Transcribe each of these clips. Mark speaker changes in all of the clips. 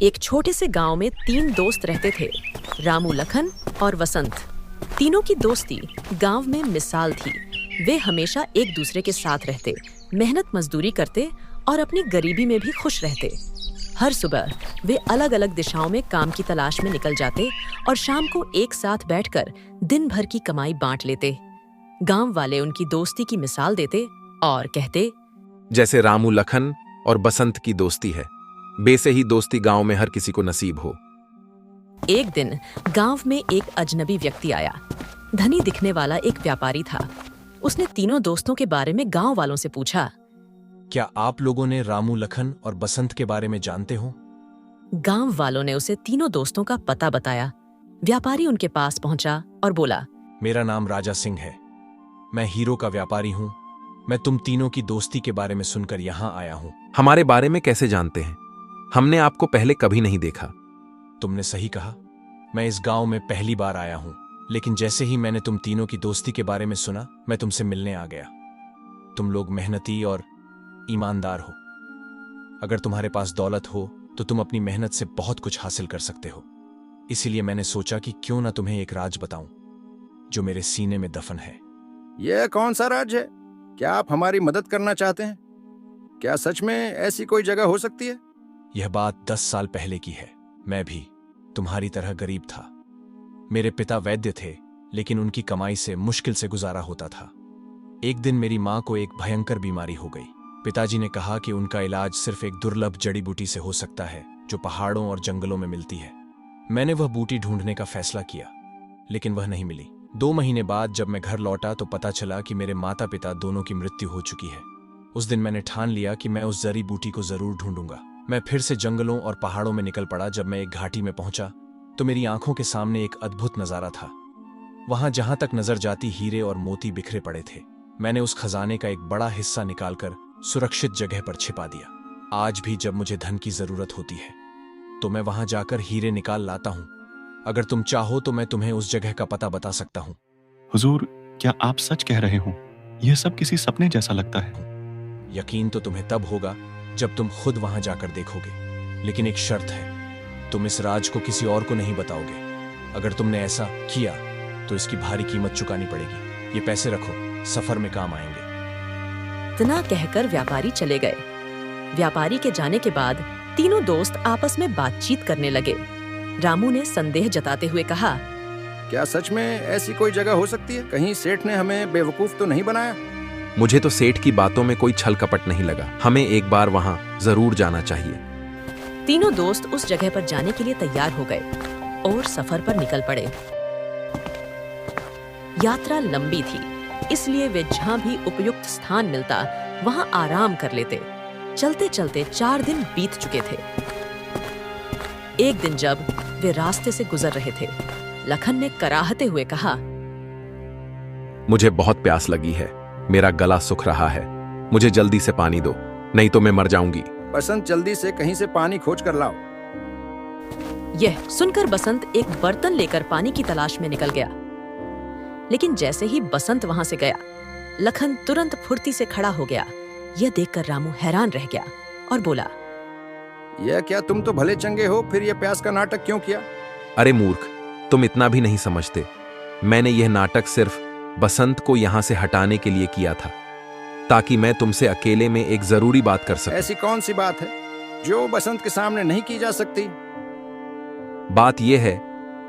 Speaker 1: एक छोटे से गांव में 3 दोस्त रहते थे, रामू, लखन और वसंत। तीनों की दोस्ती गांव में मिसाल थी। वे हमेशा एक दूसरे के साथ रहते, मेहनत मजदूरी करते और अपनी गरीबी में भी खुश रहते। हर सुबह वे अलग अलग दिशाओं में काम की तलाश में निकल जाते और शाम को एक साथ बैठकर दिन भर की कमाई बांट लेते। गांव वाले उनकी दोस्ती की मिसाल देते और कहते,
Speaker 2: जैसे रामू, लखन और बसंत की दोस्ती है, वैसे ही दोस्ती गांव में हर किसी को नसीब हो।
Speaker 1: एक दिन गांव में एक अजनबी व्यक्ति आया। धनी दिखने वाला एक व्यापारी था। उसने तीनों दोस्तों के बारे में गांव वालों से पूछा,
Speaker 3: क्या आप लोगों ने रामू, लखन और बसंत के बारे में जानते हो?
Speaker 1: गांव वालों ने उसे तीनों दोस्तों का पता बताया। व्यापारी उनके पास पहुंचा और बोला,
Speaker 3: मेरा नाम राजा सिंह है। मैं हीरो का व्यापारी हूं। मैं तुम तीनों की दोस्ती के बारे में सुनकर यहां आया हूं।
Speaker 2: हमारे बारे में कैसे जानते हैं? हमने आपको पहले कभी नहीं देखा।
Speaker 3: तुमने सही कहा। मैं इस गांव में पहली बार आया हूं, लेकिन जैसे ही मैंने तुम तीनों की दोस्ती के बारे में सुना, मैं तुमसे मिलने आ गया। तुम लोग मेहनती और ईमानदार हो। अगर तुम्हारे पास दौलत हो तो तुम अपनी मेहनत से बहुत कुछ हासिल कर सकते हो। इसीलिए मैंने सोचा कि क्यों ना तुम्हें एक राज बताऊं जो मेरे सीने में दफन है।
Speaker 4: यह कौन सा राज है? क्या आप हमारी मदद करना चाहते हैं? क्या सच में ऐसी कोई जगह हो सकती है?
Speaker 3: यह बात 10 साल पहले की है। मैं भी तुम्हारी तरह गरीब था। मेरे पिता वैद्य थे, लेकिन उनकी कमाई से मुश्किल से गुजारा होता था। एक दिन मेरी मां को एक भयंकर बीमारी हो गई। पिताजी ने कहा कि उनका इलाज सिर्फ एक दुर्लभ जड़ी बूटी से हो सकता है जो पहाड़ों और जंगलों में मिलती है। मैंने वह बूटी ढूंढने का फैसला किया, लेकिन वह नहीं मिली। 2 महीने बाद जब मैं घर लौटा तो पता चला कि मेरे माता पिता दोनों की मृत्यु हो चुकी है। उस दिन मैंने ठान लिया कि मैं उस जड़ी बूटी को जरूर ढूंढूंगा। मैं फिर से जंगलों और पहाड़ों में निकल पड़ा। जब मैं एक घाटी में पहुंचा तो मेरी आंखों के सामने एक अद्भुत नजारा था। वहां जहां तक नजर जाती हीरे और मोती बिखरे पड़े थे। मैंने उस खजाने का एक बड़ा हिस्सा निकालकर सुरक्षित जगह पर छिपा दिया। आज भी जब मुझे धन की जरूरत होती है तो मैं वहां जाकर हीरे निकाल लाता हूं। अगर तुम चाहो तो मैं तुम्हें उस जगह का पता बता सकता हूं।
Speaker 5: हुजूर, क्या आप सच कह रहे हो? यह सब किसी सपने जैसा लगता है।
Speaker 3: यकीन तो तुम्हें तब होगा जब तुम खुद वहां जाकर देखोगे, लेकिन एक शर्त है, तुम इस राज को किसी और को नहीं बताओगे। अगर तुमने ऐसा किया तो इसकी भारी कीमत चुकानी पड़ेगी। ये पैसे रखो, सफर में काम आएंगे।
Speaker 1: इतना कहकर व्यापारी चले गए। व्यापारी के जाने के बाद तीनों दोस्त आपस में बातचीत करने लगे। रामू ने संदेह जताते हुए कहा,
Speaker 4: क्या सच में ऐसी कोई जगह हो सकती है? कहीं सेठ ने हमें बेवकूफ तो नहीं बनाया?
Speaker 2: मुझे तो सेठ की बातों में कोई छल कपट नहीं लगा। हमें एक बार वहां जरूर जाना चाहिए।
Speaker 1: तीनों दोस्त उस जगह पर जाने के लिए तैयार हो गए और सफर पर निकल पड़े। यात्रा लंबी थी, इसलिए वे जहां भी उपयुक्त स्थान मिलता वहां आराम कर लेते। चलते चलते 4 दिन बीत चुके थे। एक दिन जब वे रास्ते से गुजर रहे थे, लखन ने कराहते हुए कहा,
Speaker 2: मुझे बहुत प्यास लगी है। मेरा गला सूख रहा है। मुझे जल्दी से पानी दो, नहीं तो मैं मर जाऊंगी।
Speaker 4: बसंत, जल्दी से कहीं से पानी खोज कर लाओ।
Speaker 1: यह सुनकर बसंत एक बर्तन लेकर पानी की तलाश में निकल गया। लेकिन जैसे ही बसंत वहां से गया, लखन तुरंत फुर्ती से खड़ा हो गया। यह देखकर रामू हैरान रह गया और बोला,
Speaker 4: यह क्या, तुम तो भले चंगे हो, फिर यह प्यास का नाटक क्यों किया?
Speaker 2: अरे मूर्ख, तुम इतना भी नहीं समझते। मैंने यह नाटक सिर्फ बसंत को यहां से हटाने के लिए किया था, ताकि मैं तुमसे अकेले में एक जरूरी बात कर सकूं।
Speaker 4: ऐसी कौन सी बात है जो बसंत के सामने नहीं की जा सकती?
Speaker 2: बात यह है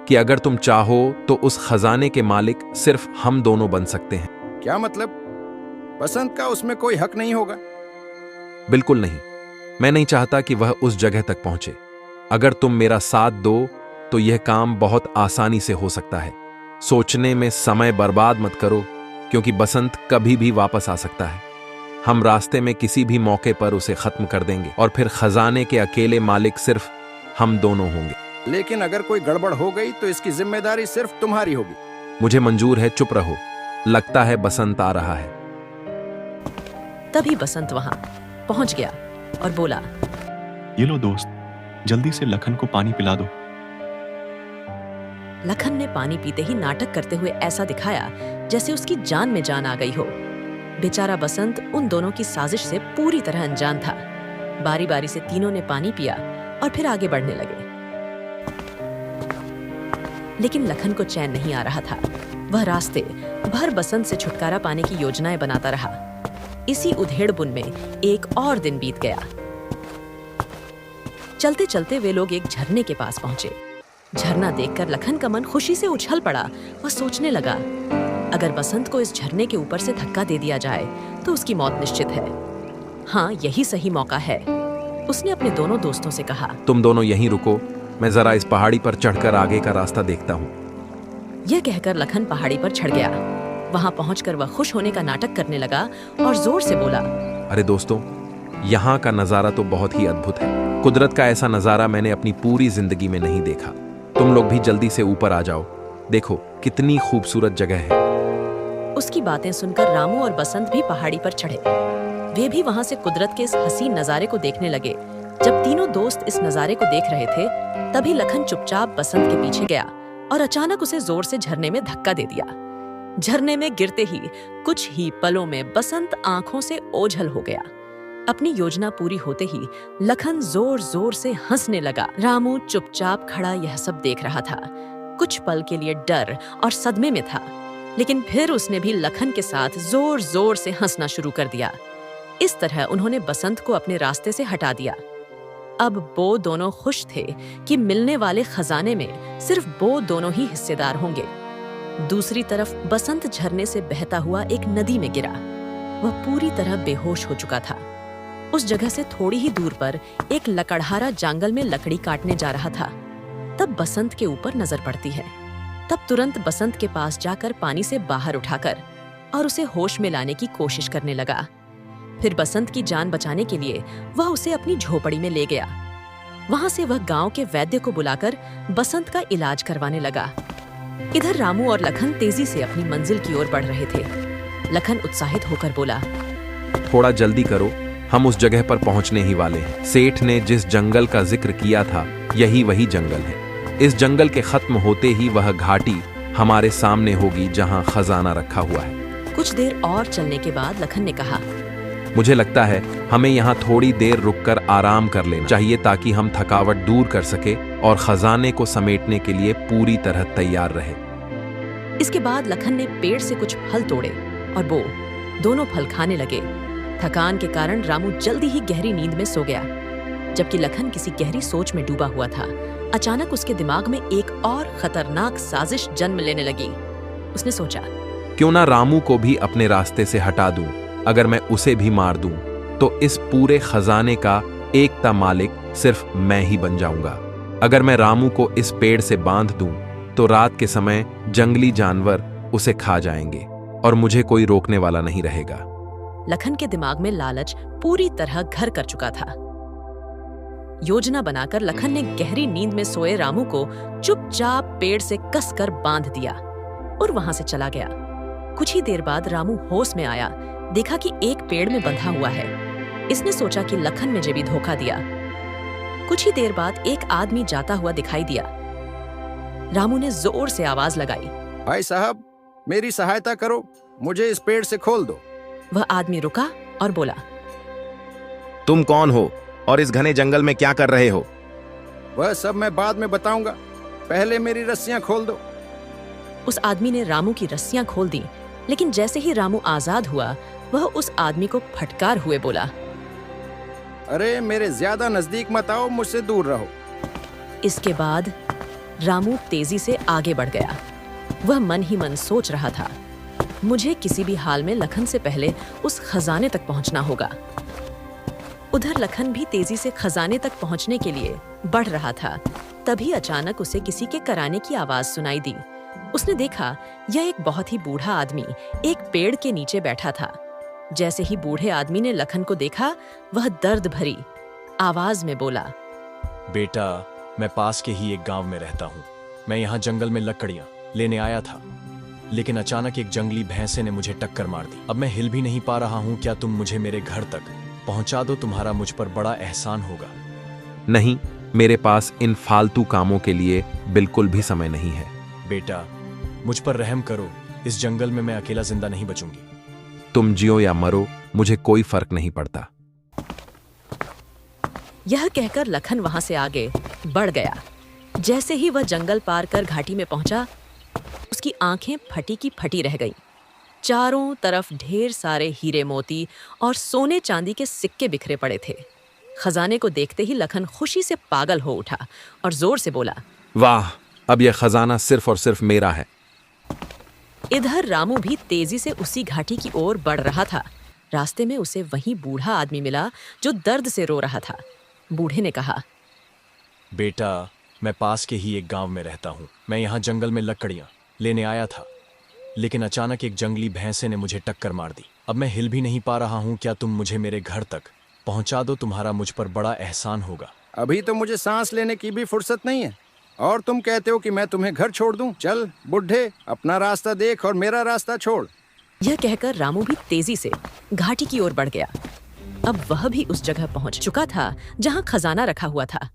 Speaker 2: कि अगर तुम चाहो तो उस खजाने के मालिक सिर्फ हम दोनों बन सकते हैं।
Speaker 4: क्या मतलब? बसंत का उसमें कोई हक नहीं होगा?
Speaker 2: बिल्कुल नहीं। मैं नहीं चाहता कि वह उस जगह तक पहुंचे। अगर तुम मेरा साथ दो तो यह काम बहुत आसानी से हो सकता है। सोचने में समय बर्बाद मत करो, क्योंकि बसंत कभी भी वापस आ सकता है। हम रास्ते में किसी भी मौके पर उसे खत्म कर देंगे और फिर खजाने के अकेले मालिक सिर्फ हम दोनों होंगे।
Speaker 4: लेकिन अगर कोई गड़बड़ हो गई तो इसकी जिम्मेदारी सिर्फ तुम्हारी होगी।
Speaker 2: मुझे मंजूर है, चुप रहो। लगता है बसंत आ रहा है।
Speaker 1: तभी बसंत वहां पहुंच गया और बोला,
Speaker 5: ये लो दोस्त, जल्दी से लखन को पानी पिला दो।
Speaker 1: लखन ने पानी पीते ही नाटक करते हुए ऐसा दिखाया जैसे उसकी जान में जान आ गई हो। बेचारा बसंत उन दोनों की साजिश से पूरी तरह अनजान था। बारी बारी से तीनों ने पानी पिया और फिर आगे बढ़ने लगे। लेकिन लखन को चैन नहीं आ रहा था। वह रास्ते भर बसंत से छुटकारा पाने की योजनाएं बनाता रहा। इसी उधेड़-बुन में एक और दिन बीत गया। चलते चलते वे लोग एक झरने के पास पहुंचे। झरना देखकर लखन का मन खुशी से उछल पड़ा। वह सोचने लगा, अगर बसंत को इस झरने के ऊपर से धक्का दे दिया जाए तो उसकी मौत निश्चित है। हाँ, यही सही मौका है। उसने अपने दोनों दोस्तों से कहा,
Speaker 2: तुम दोनों यहीं रुको, मैं जरा इस पहाड़ी पर चढ़कर आगे का रास्ता देखता हूँ।
Speaker 1: यह कहकर लखन पहाड़ी पर चढ़ गया। वहां पहुंचकर वह खुश होने का नाटक करने लगा और जोर से बोला,
Speaker 2: अरे दोस्तों, यहाँ का नज़ारा तो बहुत ही अद्भुत है। कुदरत का ऐसा नज़ारा मैंने अपनी पूरी जिंदगी में नहीं देखा। तुम लोग भी जल्दी से ऊपर आ जाओ, देखो कितनी खूबसूरत जगह है।
Speaker 1: उसकी बातें सुनकर रामू और बसंत भी पहाड़ी पर चढ़े। वे भी वहां से कुदरत के इस हसीन नजारे को देखने लगे। जब तीनों दोस्त इस नजारे को देख रहे थे, तभी लखन चुपचाप बसंत के पीछे गया और अचानक उसे जोर से झरने में धक्का दे दिया। झरने में गिरते ही कुछ ही पलों में बसंत आंखों से ओझल हो गया। अपनी योजना पूरी होते ही लखन जोर जोर से हंसने लगा। रामू चुपचाप खड़ा यह सब देख रहा था। कुछ पल के लिए डर और सदमे में था, लेकिन फिर उसने भी लखन के साथ जोर जोर से हंसना शुरू कर दिया। इस तरह उन्होंने बसंत को अपने रास्ते से हटा दिया। अब वो दोनों खुश थे कि मिलने वाले खजाने में सिर्फ वो दोनों ही हिस्सेदार होंगे। दूसरी तरफ बसंत झरने से बहता हुआ एक नदी में गिरा। वह पूरी तरह बेहोश हो चुका था। उस जगह से थोड़ी ही दूर पर एक लकड़हारा जंगल में लकड़ी काटने जा रहा था। तब बसंत के ऊपर नजर पड़ती है। तब तुरंत बसंत के पास जाकर पानी से बाहर उठाकर और उसे होश में लाने की कोशिश करने लगा। फिर बसंत की जान बचाने के लिए वह उसे अपनी झोपड़ी में ले गया। वहां से वह गांव के वैद्य को बुलाकर बसंत का इलाज करवाने लगा। इधर रामू और लखन तेजी से अपनी मंजिल की ओर बढ़ रहे थे। लखन उत्साहित होकर बोला,
Speaker 2: थोड़ा जल्दी करो, हम उस जगह पर पहुंचने ही वाले हैं। सेठ ने जिस जंगल का जिक्र किया था, यही वही जंगल है। इस जंगल के खत्म होते ही वह घाटी हमारे सामने होगी जहां खजाना रखा हुआ है।
Speaker 1: कुछ देर और चलने के बाद लखन ने कहा,
Speaker 2: मुझे लगता है हमें यहाँ थोड़ी देर रुककर आराम कर लेना चाहिए ताकि हम थकावट दूर कर सके और खजाने को समेटने के लिए पूरी तरह तैयार रहे।
Speaker 1: इसके बाद लखन ने पेड़ से कुछ फल तोड़े और वो दोनों फल खाने लगे। थकान के कारण रामू जल्दी ही गहरी नींद में सो गया। जबकि लखन किसी गहरी सोच में डूबा हुआ था, अचानक उसके दिमाग में एक और खतरनाक साजिश जन्म लेने लगी। उसने सोचा,
Speaker 2: क्यों ना रामू को भी अपने रास्ते से हटा दूं। अगर मैं उसे भी मार दूं तो इस पूरे खजाने का एकता मालिक सिर्फ मैं ही बन जाऊंगा। अगर मैं रामू को इस पेड़ से बांध दूं तो रात के समय जंगली जानवर उसे खा जाएंगे और मुझे कोई रोकने वाला नहीं रहेगा।
Speaker 1: लखन के दिमाग में लालच पूरी तरह घर कर चुका था। योजना बनाकर लखन ने गहरी नींद में सोए रामू को चुपचाप पेड़ से कसकर बांध दिया और वहां से चला गया। कुछ ही देर बाद रामू होश में आया। देखा कि एक पेड़ में बंधा हुआ है। इसने सोचा कि लखन मुझे भी धोखा दिया। कुछ ही देर बाद एक आदमी जाता हुआ दिखाई दिया। रामू ने जोर से आवाज लगाई,
Speaker 4: भाई साहब, मेरी सहायता करो, मुझे इस पेड़ से खोल दो।
Speaker 1: वह आदमी रुका और बोला,
Speaker 6: तुम कौन हो और इस घने जंगल में क्या कर रहे हो?
Speaker 4: वह सब मैं बाद में बताऊंगा, पहले मेरी रस्सियां खोल दो।
Speaker 1: उस आदमी ने रामू की रस्सियां खोल दी, लेकिन जैसे ही रामू आजाद हुआ, वह उस आदमी को फटकार हुए बोला,
Speaker 4: अरे मेरे ज्यादा नजदीक मत आओ, मुझसे दूर रहो।
Speaker 1: इसके बाद रामू तेजी से आगे बढ़ गया। वह मन ही मन सोच रहा था, मुझे किसी भी हाल में लखन से पहले उस खजाने तक पहुंचना होगा। उधर लखन भी तेजी से खजाने तक पहुंचने के लिए बढ़ रहा था। तभी अचानक उसे किसी के कराने की आवाज सुनाई दी। उसने देखा यह एक बहुत ही बूढ़ा आदमी एक पेड़ के नीचे बैठा था। जैसे ही बूढ़े आदमी ने लखन को देखा, वह दर्द भरी आवाज में बोला,
Speaker 3: बेटा, मैं पास के ही एक गांव में रहता हूँ। मैं यहाँ जंगल में लकड़ियाँ लेने आया था, लेकिन अचानक एक जंगली भैंसे ने मुझे टक्कर मार दी। अब मैं हिल भी नहीं पा रहा हूँ। क्या तुम मुझे मेरे घर तक पहुँचा दो? तुम्हारा मुझ पर बड़ा एहसान होगा।
Speaker 2: नहीं, मेरे पास इन फालतू कामों के लिए बिल्कुल भी समय नहीं है।
Speaker 3: बेटा, मुझ पर रहम करो। इस जंगल में मैं अकेला जिंदा नहीं बचूंगी।
Speaker 2: तुम जियो या मरो, मुझे कोई फर्क नहीं पड़ता।
Speaker 1: यह कहकर लखन वहां से आगे बढ़ गया। जैसे ही वह जंगल पार कर घाटी में पहुंचा, उसकी आंखें फटी की फटी रह गईं। चारों तरफ ढेर सारे हीरे मोती और सोने चांदी के सिक्के बिखरे पड़े थे। खजाने को देखते ही लखन खुशी से पागल हो उठा और जोर से बोला,
Speaker 2: वाह, अब यह खजाना सिर्फ और सिर्फ मेरा है।
Speaker 1: इधर रामू भी तेजी से उसी घाटी की ओर बढ़ रहा था। रास्ते में उसे वही बूढ़ा आदमी मिला जो दर्द से रो रहा था। बूढ़े ने कहा,
Speaker 3: बेटा, मैं पास के ही एक गांव में रहता हूँ। मैं यहाँ जंगल में लकड़ियाँ लेने आया था, लेकिन अचानक एक जंगली भैंसे ने मुझे टक्कर मार दी। अब मैं हिल भी नहीं पा रहा हूँ। क्या तुम मुझे मेरे घर तक पहुँचा दो? तुम्हारा मुझ पर बड़ा एहसान होगा।
Speaker 4: अभी तो मुझे सांस लेने की भी फुर्सत नहीं है और तुम कहते हो कि मैं तुम्हें घर छोड़ दूं? चल बुढ़े, अपना रास्ता देख और मेरा रास्ता छोड़।
Speaker 1: यह कहकर रामू भी तेजी से घाटी की ओर बढ़ गया। अब वह भी उस जगह पहुंच चुका था जहां खजाना रखा हुआ था।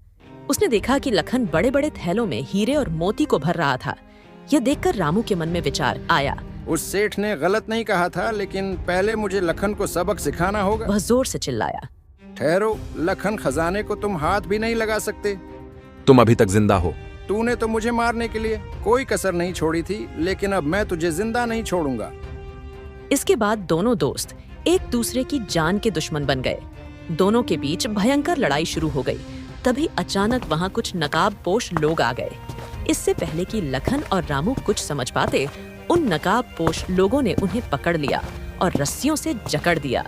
Speaker 1: उसने देखा कि लखन बड़े बड़े थैलों में हीरे और मोती को भर रहा था। यह देखकर रामू के मन में विचार आया।
Speaker 4: उस सेठ ने गलत नहीं कहा था, लेकिन पहले मुझे लखन को सबक सिखाना होगा।
Speaker 1: वह जोर से चिल्लाया,
Speaker 4: ठहरो, लखन, खजाने को तुम हाथ भी नहीं लगा सकते।
Speaker 2: तुम अभी तक जिंदा हो।
Speaker 4: तूने तो मुझे मारने के लिए कोई कसर नहीं छोड़ी थी, लेकिन अब मैं तुझे जिंदा नहीं छोड़ूंगा।
Speaker 1: इसके बाद दोनों दोस्त एक दूसरे की जान के दुश्मन बन गए। दोनों के बीच भयंकर लड़ाई शुरू हो गई। तभी अचानक वहां कुछ नकाबपोश लोग आ गए। इससे पहले कि लखन और रामू कुछ समझ पाते, उन नकाबपोश लोगों ने उन्हें पकड़ लिया और रस्सियों से जकड़ दिया।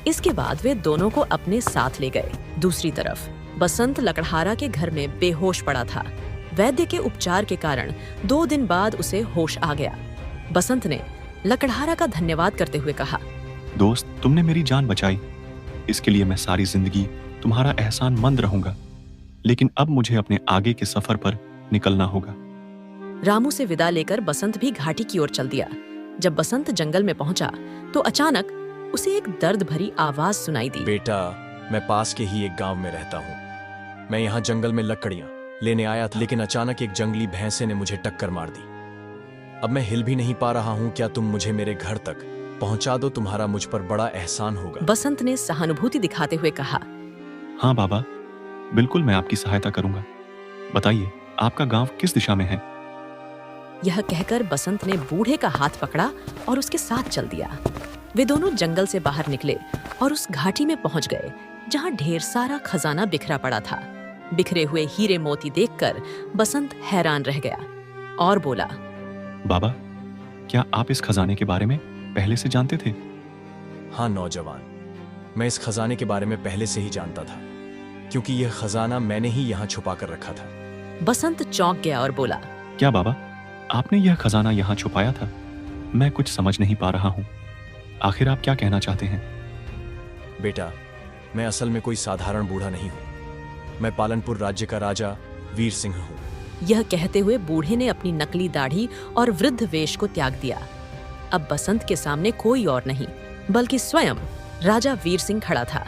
Speaker 1: इसके बाद वे दोनों को अपने साथ ले गए। दूसरी तरफ बसंत लकड़हारा के घर में बेहोश पड़ा था। वैद्य के उपचार के कारण 2 दिन बाद उसे होश आ गया। बसंत ने लकड़हारा का धन्यवाद करते हुए कहा,
Speaker 5: दोस्त, तुमने मेरी जान बचाई। इसके लिए मैं सारी जिंदगी तुम्हारा एहसान मंद रहूंगा। लेकिन अब मुझे अपने आगे के सफर पर निकलना होगा।
Speaker 1: रामू से विदा लेकर बसंत भी घाटी की ओर चल दिया। जब बसंत जंगल में पहुंचा तो अचानक उसे एक दर्द भरी आवाज सुनाई दी।
Speaker 3: बेटा, मैं पास के ही एक गांव में रहता हूँ। मैं यहाँ जंगल में लकड़ियाँ लेने आया था, लेकिन अचानक एक जंगली भैंसे ने मुझे टक्कर मार दी। अब मैं हिल भी नहीं पा रहा हूँ। क्या तुम मुझे मेरे घर तक पहुँचा दो? तुम्हारा मुझ पर बड़ा एहसान होगा।
Speaker 1: बसंत ने सहानुभूति दिखाते हुए कहा,
Speaker 5: हाँ बाबा, बिल्कुल मैं आपकी सहायता करूंगा। बताइए, आपका गांव किस दिशा में है?
Speaker 1: यह कहकर बसंत ने बूढ़े का हाथ पकड़ा और उसके साथ चल दिया। वे दोनों जंगल से बाहर निकले और उस घाटी में पहुंच गए जहां ढेर सारा खजाना बिखरा पड़ा था। बिखरे हुए हीरे मोती देखकर बसंत हैरान रह गया और बोला,
Speaker 5: बाबा, क्या आप इस खजाने के बारे में पहले से जानते थे?
Speaker 3: हाँ नौजवान, मैं इस खजाने के बारे में पहले से ही जानता था, क्योंकि यह खजाना मैंने ही यहाँ छुपा कर रखा था।
Speaker 1: बसंत चौंक गया और बोला,
Speaker 5: क्या बाबा, आपने यह खजाना यहाँ छुपाया था? मैं कुछ समझ नहीं पा रहा हूँ। आखिर आप क्या कहना चाहते हैं?
Speaker 3: बेटा, मैं असल में कोई साधारण बूढ़ा नहीं हूँ। मैं पालनपुर राज्य का राजा वीर सिंह हूँ।
Speaker 1: यह कहते हुए बूढ़े ने अपनी नकली दाढ़ी और वृद्ध वेश को त्याग दिया। अब बसंत के सामने कोई और नहीं बल्कि स्वयं राजा वीर सिंह खड़ा था।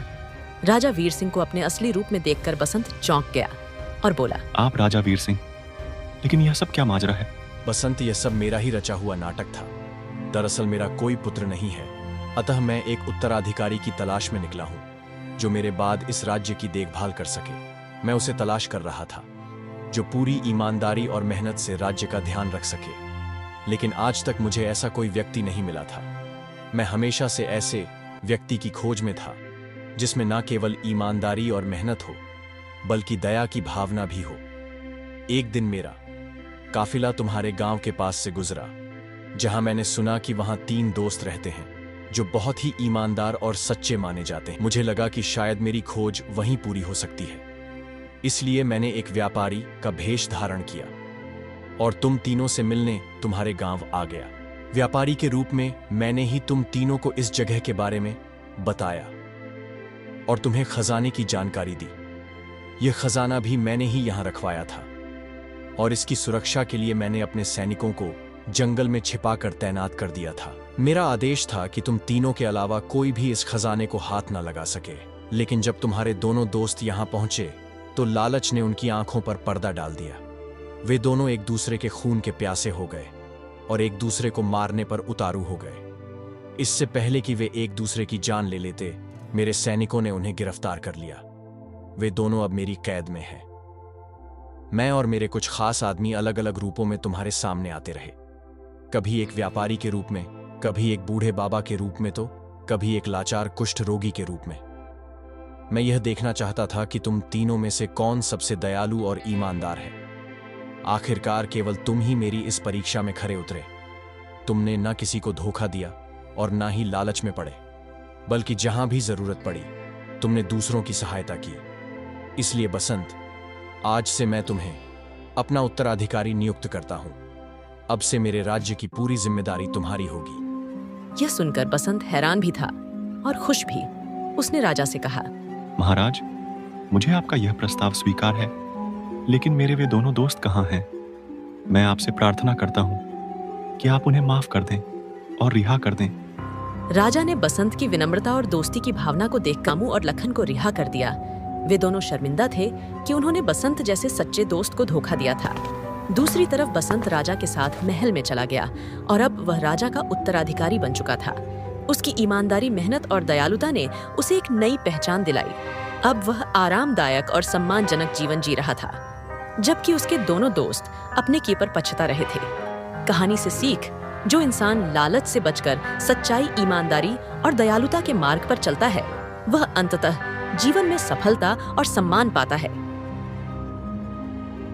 Speaker 1: राजा वीर सिंह को अपने असली रूप में देखकर बसंत चौंक गया और बोला,
Speaker 5: आप राजा वीर सिंह, लेकिन यह सब क्या माजरा है?
Speaker 3: बसंत, यह सब मेरा ही रचा हुआ नाटक था। दरअसल मेरा कोई पुत्र नहीं है, अतः मैं एक उत्तराधिकारी की तलाश में निकला हूँ जो मेरे बाद इस राज्य की देखभाल कर सके। मैं उसे तलाश कर रहा था जो पूरी ईमानदारी और मेहनत से राज्य का ध्यान रख सके, लेकिन आज तक मुझे ऐसा कोई व्यक्ति नहीं मिला था। मैं हमेशा से ऐसे व्यक्ति की खोज में था जिसमें न केवल ईमानदारी और मेहनत हो बल्कि दया की भावना भी हो। एक दिन मेरा काफिला तुम्हारे गांव के पास से गुजरा, जहां मैंने सुना कि वहां 3 दोस्त रहते हैं जो बहुत ही ईमानदार और सच्चे माने जाते हैं। मुझे लगा कि शायद मेरी खोज वहीं पूरी हो सकती है, इसलिए मैंने एक व्यापारी का भेष धारण किया और तुम तीनों से मिलने तुम्हारे गांव आ गया। व्यापारी के रूप में मैंने ही तुम तीनों को इस जगह के बारे में बताया और तुम्हें खजाने की जानकारी दी। यह खजाना भी मैंने ही यहां रखवाया था और इसकी सुरक्षा के लिए मैंने अपने सैनिकों को जंगल में छिपाकर तैनात कर दिया था। मेरा आदेश था कि तुम तीनों के अलावा कोई भी इस खजाने को हाथ न लगा सके। लेकिन जब तुम्हारे दोनों दोस्त यहां पहुंचे तो लालच ने उनकी आंखों पर पर्दा डाल दिया। वे दोनों एक दूसरे के खून के प्यासे हो गए और एक दूसरे को मारने पर उतारू हो गए। इससे पहले कि वे एक दूसरे की जान ले लेते, मेरे सैनिकों ने उन्हें गिरफ्तार कर लिया। वे दोनों अब मेरी कैद में हैं। मैं और मेरे कुछ खास आदमी अलग अलग रूपों में तुम्हारे सामने आते रहे, कभी एक व्यापारी के रूप में, कभी एक बूढ़े बाबा के रूप में, तो कभी एक लाचार कुष्ठ रोगी के रूप में। मैं यह देखना चाहता था कि तुम तीनों में से कौन सबसे दयालु और ईमानदार है। आखिरकार केवल तुम ही मेरी इस परीक्षा में खरे उतरे। तुमने न किसी को धोखा दिया और न ही लालच में पड़े, बल्कि जहां भी जरूरत पड़ी तुमने दूसरों की सहायता की। इसलिए बसंत, आज से मैं तुम्हें अपना उत्तराधिकारी नियुक्त करता हूं। अब से मेरे राज्य की पूरी जिम्मेदारी तुम्हारी होगी।
Speaker 1: यह सुनकर बसंत हैरान भी था और खुश भी। उसने राजा से कहा,
Speaker 5: महाराज, मुझे आपका यह प्रस्ताव स्वीकार है, लेकिन मेरे वे दोनों दोस्त कहाँ हैं? मैं आपसे प्रार्थना करता हूँ कि आप उन्हें माफ कर दें और रिहा कर दें।
Speaker 1: राजा ने बसंत की विनम्रता और दोस्ती की भावना को देख रामू और लखन को रिहा कर दिया। वे दोनों शर्मिंदा थे कि उन्होंने बसंत जैसे सच्चे दोस्त को धोखा दिया था। दूसरी तरफ बसंत राजा के साथ महल में चला गया और अब वह राजा का उत्तराधिकारी बन चुका था। उसकी ईमानदारी, मेहनत और दयालुता ने उसे एक नई पहचान दिलाई। अब वह आरामदायक और सम्मानजनक जीवन जी रहा था, जबकि उसके दोनों दोस्त अपने किए पर पछता रहे थे। कहानी से सीख, जो इंसान लालच से बचकर सच्चाई, ईमानदारी और दयालुता के मार्ग पर चलता है, वह अंततः जीवन में सफलता और सम्मान पाता है।